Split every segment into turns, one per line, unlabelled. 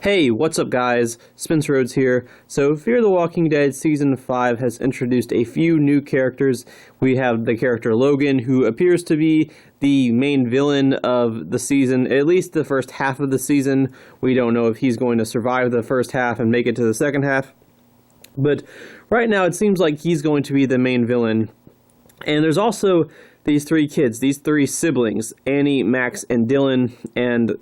Hey, what's up guys? Spencer Rhodes here. So Fear the Walking Dead Season 5 has introduced a few new characters. We have the character Logan, who appears to be the main villain of the season, at least the first half of the season. We don't know if he's going to survive the first half and make it to the second half. But right now it seems like he's going to be the main villain. And there's also these three kids, these three siblings, Annie, Max, and Dylan, and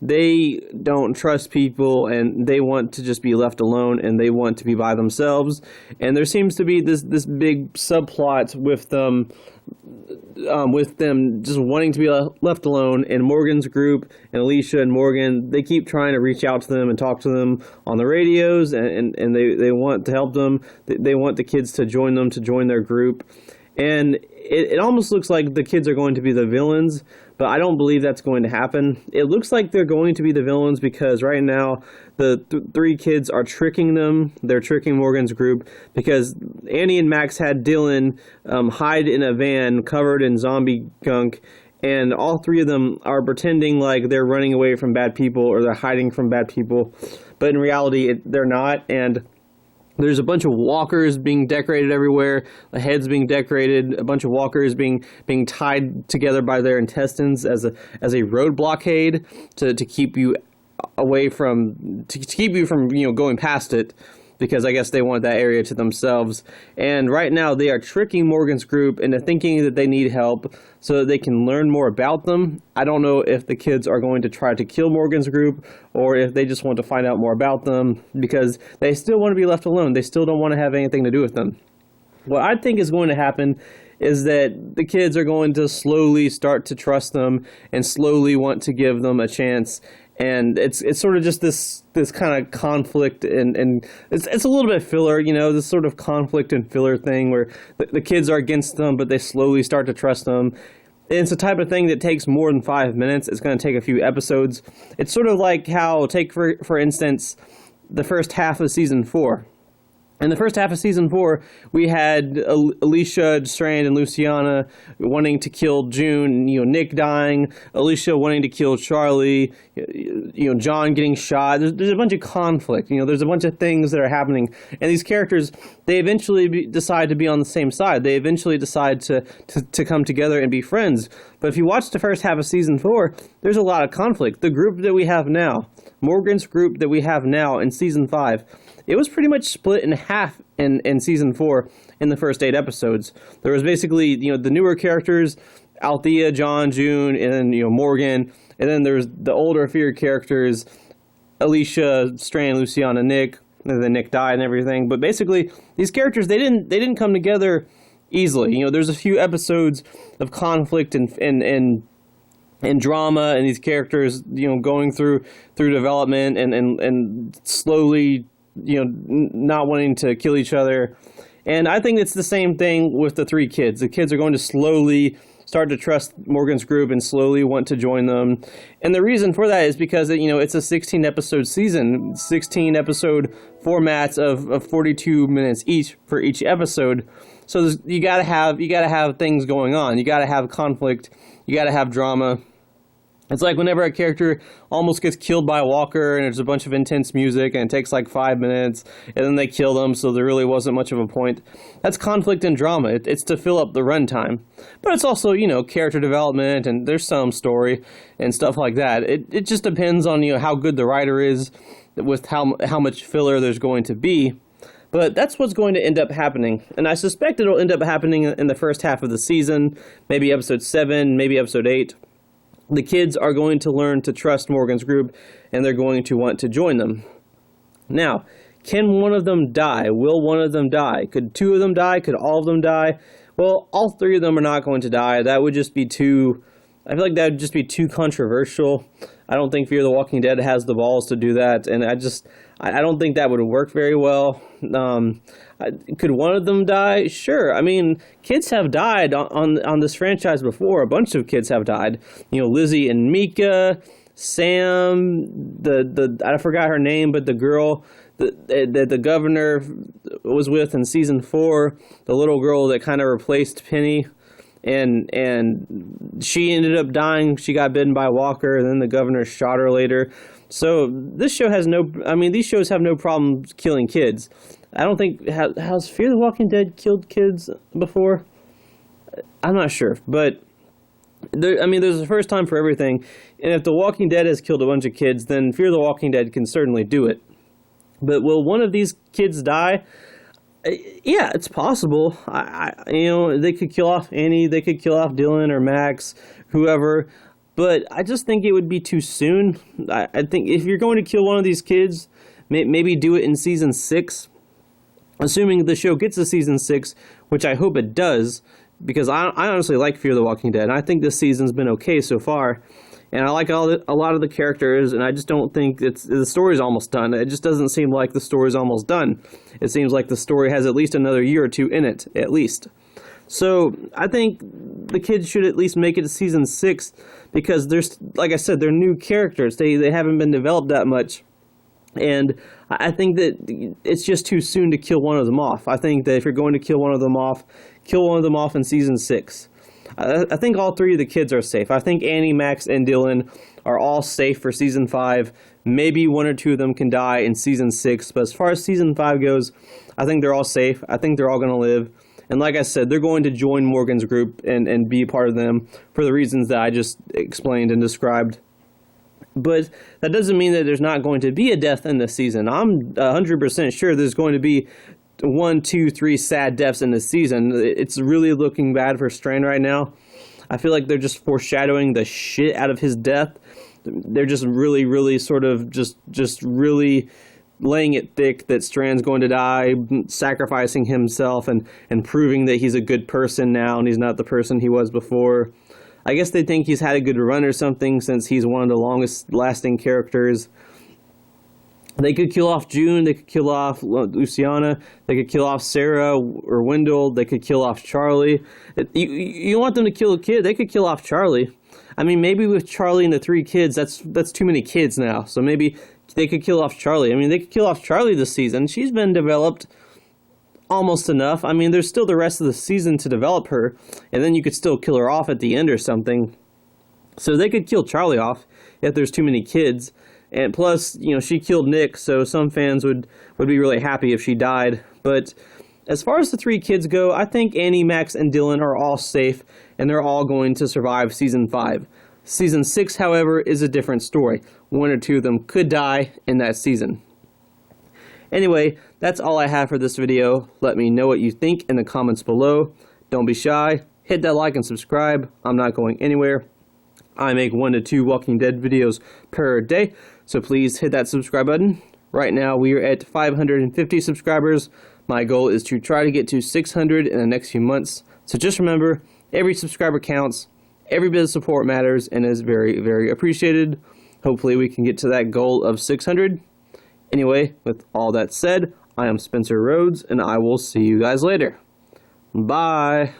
they don't trust people, and they want to just be left alone, and they want to be by themselves. And there seems to be this big subplot with them just wanting to be left alone. And Morgan's group, and Alicia and Morgan, they keep trying to reach out to them and talk to them on the radios, and they want to help them. They want the kids to join them, to join their group. And it almost looks like the kids are going to be the villains, but I don't believe that's going to happen. It looks like they're going to be the villains because right now the three kids are tricking them. They're tricking Morgan's group because Annie and Max had Dylan hide in a van covered in zombie gunk, and all three of them are pretending like they're running away from bad people or they're hiding from bad people, but in reality they're not. And there's a bunch of walkers being decorated everywhere, the heads being decorated, a bunch of walkers being tied together by their intestines as a road blockade to keep you away from going past it, because I guess they want that area to themselves. And right now they are tricking Morgan's group into thinking that they need help so that they can learn more about them. I don't know if the kids are going to try to kill Morgan's group or if they just want to find out more about them, because they still want to be left alone. They still don't want to have anything to do with them. What I think is going to happen is that the kids are going to slowly start to trust them and slowly want to give them a chance. And it's sort of just this kind of conflict, and it's a little bit filler, this sort of conflict and filler thing where the kids are against them, but they slowly start to trust them. And it's the type of thing that takes more than 5 minutes. It's going to take a few episodes. It's sort of like how, take for instance, the first half of Season 4. In the first half of Season 4, we had Alicia, Strand, and Luciana wanting to kill June, Nick dying, Alicia wanting to kill Charlie, John getting shot. There's a bunch of conflict, there's a bunch of things that are happening. And these characters, they eventually decide to be on the same side. They eventually decide to come together and be friends. But if you watch the first half of Season 4, there's a lot of conflict. The group that we have now, Morgan's group that we have now in Season 5, it was pretty much split in half in Season 4 in the first 8 episodes. There was basically, the newer characters, Althea, John, June, and then, Morgan. And then there's the older Fear characters, Alicia, Strand, Luciana, Nick. And then Nick died and everything. But basically, these characters, they didn't come together easily. There's a few episodes of conflict and drama, and these characters, going through development and slowly, not wanting to kill each other. And I think it's the same thing with the three kids. The kids are going to slowly start to trust Morgan's group and slowly want to join them. And the reason for that is because, it's a 16-episode season, 16-episode formats of 42 minutes each for each episode. So you gotta have things going on. You gotta have conflict. You gotta have drama. It's like whenever a character almost gets killed by a walker and there's a bunch of intense music and it takes like 5 minutes and then they kill them, so there really wasn't much of a point. That's conflict and drama. It's to fill up the runtime. But it's also, character development, and there's some story and stuff like that. It just depends on, how good the writer is with how much filler there's going to be. But that's what's going to end up happening. And I suspect it'll end up happening in the first half of the season, maybe episode 7, maybe episode 8. The kids are going to learn to trust Morgan's group, and they're going to want to join them. Now, can one of them die? Will one of them die? Could 2 of them die? Could all of them die? Well, all 3 of them are not going to die. That would just be I feel like that would just be too controversial. I don't think Fear the Walking Dead has the balls to do that, and I don't think that would work very well. Could one of them die? Sure. I mean, kids have died on this franchise before. A bunch of kids have died. Lizzie and Mika, Sam, I forgot her name, but the girl that the governor was with in Season 4, the little girl that kind of replaced Penny. and she ended up dying. She got bitten by a walker, and then the governor shot her later. So this show has no, I mean, these shows have no problem killing kids. I don't think, has Fear the Walking Dead killed kids before? I'm not sure, but I mean, there's a first time for everything, and if The Walking Dead has killed a bunch of kids, then Fear the Walking Dead can certainly do it. But will one of these kids die? Yeah, it's possible. They could kill off Annie, they could kill off Dylan or Max, whoever. But I just think it would be too soon. I think if you're going to kill one of these kids, maybe do it in season 6. Assuming the show gets to season 6, which I hope it does, because I honestly like Fear the Walking Dead, and I think this season's been okay so far. And I like a lot of the characters, and I just don't think the story's almost done. It just doesn't seem like the story's almost done. It seems like the story has at least another year or two in it, at least. So I think the kids should at least make it to season 6, because there's, like I said, they're new characters. They haven't been developed that much. And I think that it's just too soon to kill one of them off. I think that if you're going to kill one of them off, kill one of them off in season 6. I think all 3 of the kids are safe. I think Annie, Max, and Dylan are all safe for season 5. Maybe 1 or 2 of them can die in season 6. But as far as season 5 goes, I think they're all safe. I think they're all going to live. And like I said, they're going to join Morgan's group and be a part of them for the reasons that I just explained and described. But that doesn't mean that there's not going to be a death in this season. I'm 100% sure there's going to be 1, 2, 3 sad deaths in this season. It's really looking bad for Strand right now. I feel like they're just foreshadowing the shit out of his death. They're just really, really sort of just really laying it thick that Strand's going to die, sacrificing himself and proving that he's a good person now and he's not the person he was before. I guess they think he's had a good run or something, since he's one of the longest lasting characters. They could kill off June, they could kill off Luciana, they could kill off Sarah or Wendell, they could kill off Charlie. You want them to kill a kid, they could kill off Charlie. I mean, maybe with Charlie and the 3 kids, that's too many kids now. So maybe they could kill off Charlie. I mean, they could kill off Charlie this season. She's been developed almost enough. I mean, there's still the rest of the season to develop her, and then you could still kill her off at the end or something. So they could kill Charlie off if there's too many kids. And plus, she killed Nick, so some fans would be really happy if she died. But as far as the 3 kids go, I think Annie, Max, and Dylan are all safe, and they're all going to survive season 5. Season 6, however, is a different story. 1 or 2 of them could die in that season. Anyway, that's all I have for this video. Let me know what you think in the comments below. Don't be shy. Hit that like and subscribe. I'm not going anywhere. I make 1 to 2 Walking Dead videos per day, so please hit that subscribe button. Right now we are at 550 subscribers. My goal is to try to get to 600 in the next few months. So just remember, every subscriber counts, every bit of support matters, and is very, very appreciated. Hopefully we can get to that goal of 600. Anyway, with all that said, I am Spencer Rhodes, and I will see you guys later. Bye!